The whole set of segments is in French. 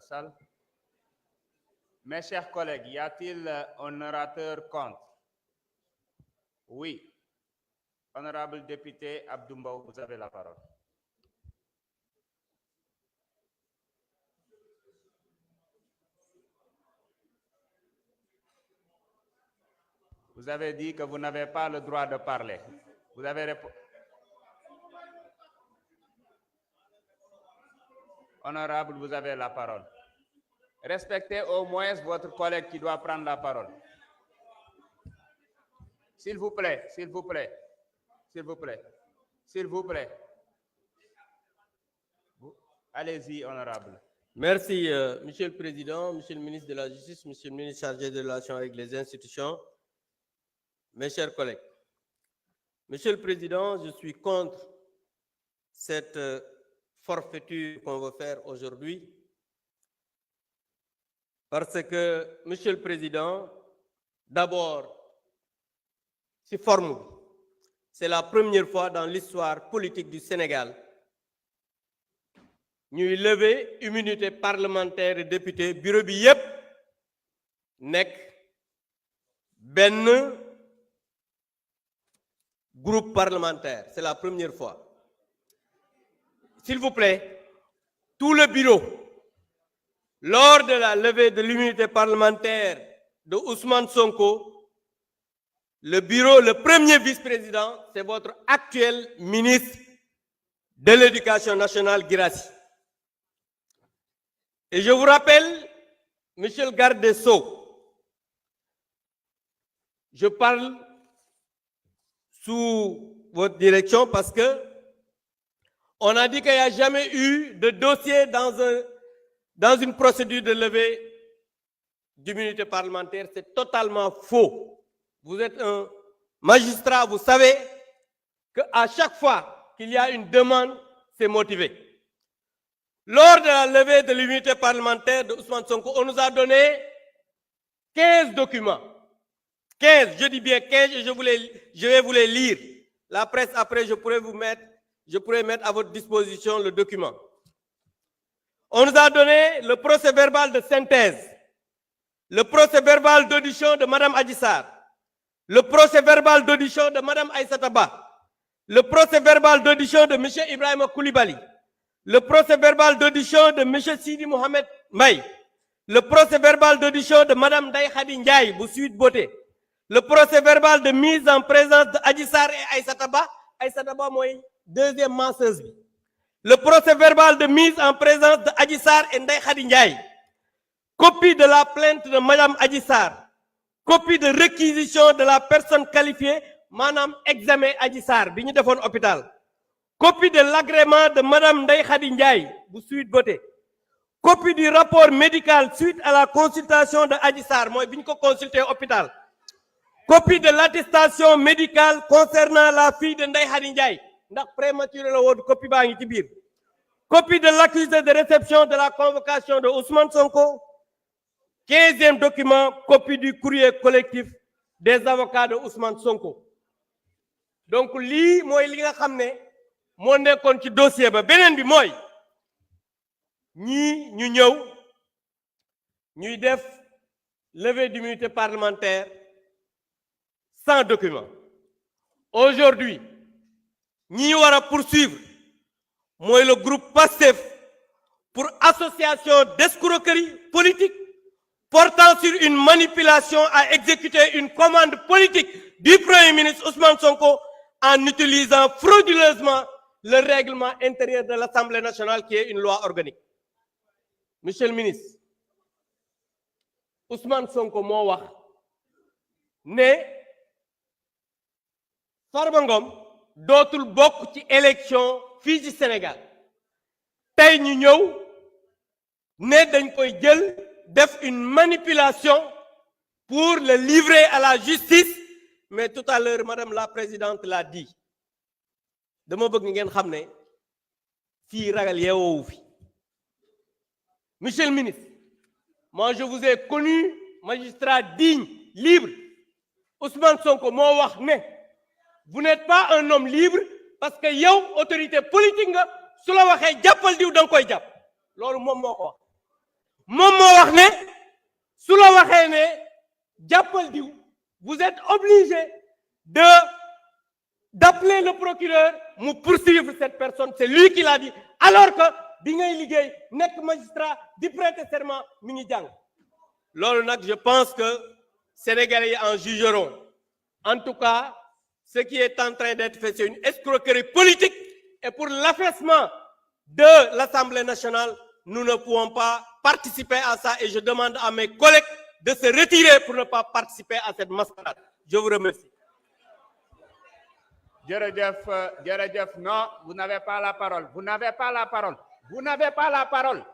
salle. Mes chers collègues, y a-t-il un orateur contre? Oui. Honorable député Abdoumba, vous avez la parole. Vous avez dit que vous n'avez pas le droit de parler. Vous avez répondu. Honorable, vous avez la parole. Respectez au moins votre collègue qui doit prendre la parole. S'il vous plaît, s'il vous plaît, s'il vous plaît, s'il vous plaît. Allez-y, honorable. Merci, Monsieur le Président, Monsieur le ministre de la Justice, Monsieur le ministre chargé des relations avec les institutions, mes chers collègues. Monsieur le Président, je suis contre cette forfaiture qu'on veut faire aujourd'hui parce que, Monsieur le Président, d'abord, c'est la première fois dans l'histoire politique du Sénégal ñuy lever immunité parlementaire et député bureau bi yépp nekk benn groupe parlementaire. C'est la première fois. S'il vous plaît, tout le bureau, lors de la levée de l'immunité parlementaire de Ousmane Sonko, le bureau, le premier vice-président, c'est votre actuel ministre de l'Éducation nationale, Guirassy. Et je vous rappelle, Monsieur le garde des Sceaux, je parle sous votre direction parce que on a dit qu'il n'y a jamais eu de dossier dans une procédure de levée d'immunité parlementaire. C'est totalement faux. Vous êtes un magistrat, vous savez qu'à chaque fois qu'il y a une demande, c'est motivé. Lors de la levée de l'immunité parlementaire de Ousmane Sonko, on nous a donné 15 documents. 15, je dis bien 15, et je vais vous les lire. La presse, après, je pourrais mettre à votre disposition le document. On nous a donné le procès-verbal de synthèse, le procès-verbal d'audition de Mme Adji Sarr, le procès-verbal d'audition de Mme Aïssata Ba, le procès-verbal d'audition de M. Ibrahima Koulibaly, le procès-verbal d'audition de M. Sidi Mohamed Mbaye, le procès-verbal d'audition de Mme Ndeye Khady Ndiaye, bu Sweet Beauté, le procès-verbal de mise en présence de Adji Sarr et Aïssata Ba mooy deuxième masseuse bi, le procès-verbal de mise en présence de Adji Sarr et Ndeye Khady Ndiaye, copie de la plainte de Mme Adji Sarr, copie de réquisition de la personne qualifiée, maanaam examen Adji Sarr bi ñu defoon hôpital, copie de l'agrément de Mme Ndeye Khady Ndiaye bu Sweet Beauté, copie du rapport médical suite à la consultation de Adji Sarr mooy bi ñu ko consulté hôpital, copie de l'attestation médicale concernant la fille de Ndeye Khady Ndiaye ndax prématuré la woon copie baa ngi ci biir, copie de l'accusé de réception de la convocation de Ousmane Sonko, 15e document, copie du courrier collectif des avocats de Ousmane Sonko. Donc lii mooy li nga xam ne moo nekkoon ci dossier ba. Beneen bi mooy ñii ñu ñëw ñuy def levée d'immunité parlementaire sans document. Aujourd'hui ñi war a poursuivre mooy le groupe PASTEF pour association d'escroquerie politique portant sur une manipulation à exécuter une commande politique du Premier ministre Ousmane Sonko en utilisant frauduleusement le règlement intérieur de l'Assemblée nationale qui est une loi organique. Monsieur le ministre, Ousmane Sonko moo wax ne Farba Ngom dootul bokk ci élection fii ci Sénégal. Tey ñu ñëw ne dañ koy jël def une manipulation pour le livrer à la justice, mais tout à l'heure madame la présidente l'a dit. Dama bëgg ngeen xam ne fii ragal yeewoowu fi. Monsieur le ministre, moi je vous ai connu magistrat digne, libre. Ousmane Sonko moo wax ne vous n'êtes pas un homme libre parce que yow autorité politique nga su la waxee jàppal diw da nga koy jàpp loolu moom moo ko wax. wax ne su la waxee ne jàppal diw vous êtes obligé d'appeler le procureur mu poursuivre cette personne c'est lui qui l'a dit alors que bi ngay liggéey nekk magistrat di prêter serment mi ngi jàng loolu nag je pense que Sénégalais yi en jugeront en tout cas ce qui est en train d'être fait c'est une escroquerie politique et pour l'affaissement de l'Assemblée nationale nous ne pouvons pas participer à ça et je demande à mes collègues de se retirer pour ne pas participer à cette mascarade. Je vous remercie. Jërëjëf, non, vous n'avez pas la parole. Vous n'avez pas la parole. Vous n'avez pas la parole.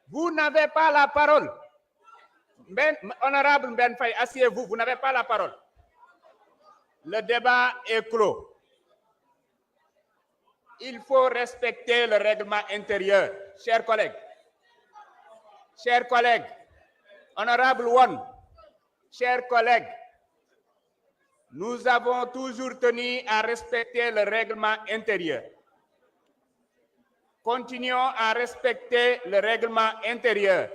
Vous n'avez pas la parole. Honorable Mben Faye, asseyez-vous, vous n'avez pas la parole. Le débat est clos. Il faut respecter le règlement intérieur. Chers collègues, honorable One, chers collègues, nous avons toujours tenu à respecter le règlement intérieur. Continuons à respecter le règlement intérieur.